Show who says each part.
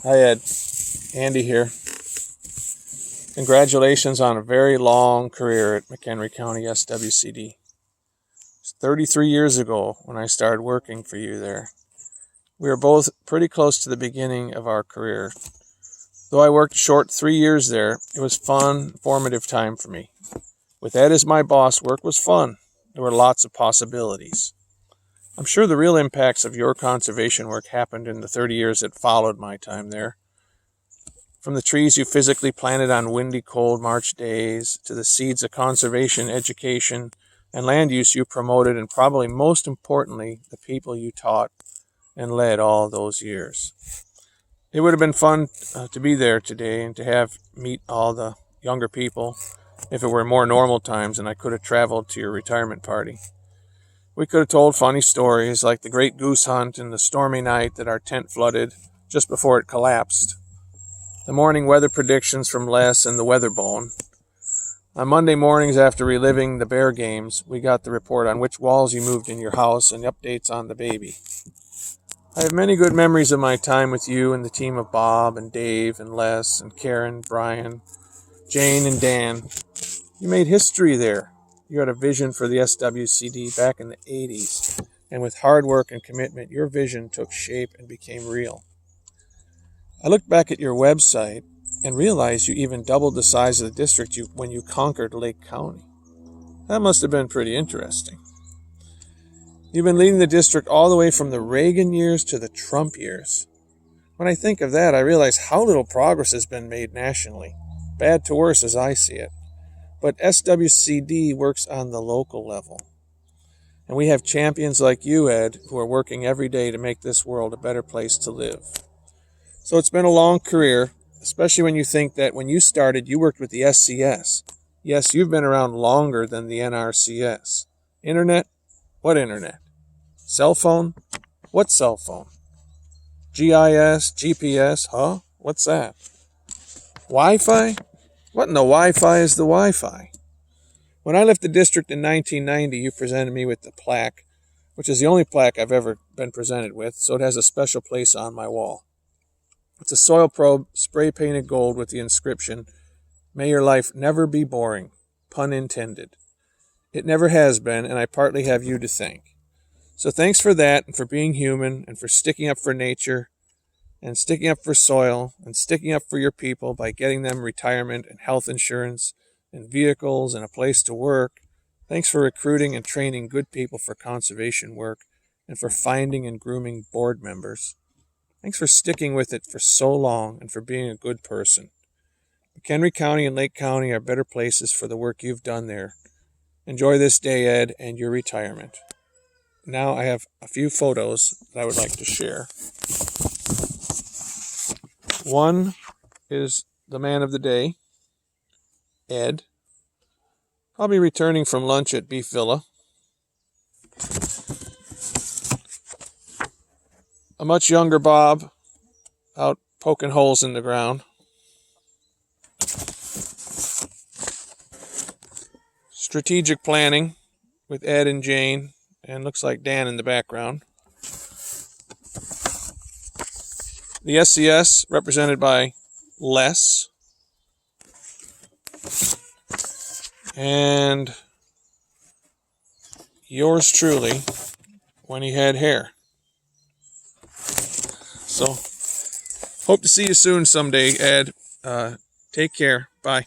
Speaker 1: Hi, Ed. Andy here. Congratulations on a very long career at McHenry County SWCD. It's 33 years ago when I started working for you there. We were both pretty close to the beginning of our career. Though I worked a short 3 years there, it was fun, formative time for me. With Ed as my boss, work was fun. There were lots of possibilities. I'm sure the real impacts of your conservation work happened in the 30 years that followed my time there. From the trees you physically planted on windy, cold March days, to the seeds of conservation, education, and land use you promoted, and probably most importantly, the people you taught and led all those years. It would have been fun to be there today and to have meet all the younger people if it were more normal times and I could have traveled to your retirement party. We could have told funny stories like the great goose hunt and the stormy night that our tent flooded just before it collapsed. The morning weather predictions from Les and the Weatherbone. On Monday mornings after reliving the Bear games, we got the report on which walls you moved in your house and updates on the baby. I have many good memories of my time with you and the team of Bob and Dave and Les and Karen, Brian, Jane and Dan. You made history there. You had a vision for the SWCD back in the 80s, and with hard work and commitment, your vision took shape and became real. I looked back at your website and realized you even doubled the size of the district when you conquered Lake County. That must have been pretty interesting. You've been leading the district all the way from the Reagan years to the Trump years. When I think of that, I realize how little progress has been made nationally. Bad to worse as I see it. But SWCD works on the local level. And we have champions like you, Ed, who are working every day to make this world a better place to live. So it's been a long career, especially when you think that when you started, you worked with the SCS. Yes, you've been around longer than the NRCS. Internet? What internet? Cell phone? What cell phone? GIS? GPS? Huh? What's that? Wi-Fi? What in the Wi-Fi is the Wi-Fi? When I left the district in 1990, you presented me with the plaque, which is the only plaque I've ever been presented with, so it has a special place on my wall. It's a soil probe, spray-painted gold with the inscription, "May your life never be boring," pun intended. It never has been, and I partly have you to thank. So thanks for that, and for being human, and for sticking up for nature, and sticking up for soil, and sticking up for your people by getting them retirement and health insurance, and vehicles, and a place to work. Thanks for recruiting and training good people for conservation work, and for finding and grooming board members. Thanks for sticking with it for so long and for being a good person. McHenry County and Lake County are better places for the work you've done there. Enjoy this day, Ed, and your retirement. Now I have a few photos that I would like to share. One is the man of the day, Ed, probably returning from lunch at Beef Villa. A much younger Bob, out poking holes in the ground. Strategic planning with Ed and Jane, and looks like Dan in the background. The SCS, represented by Les. And yours truly, when he had hair. So, hope to see you soon someday, Ed. Take care. Bye.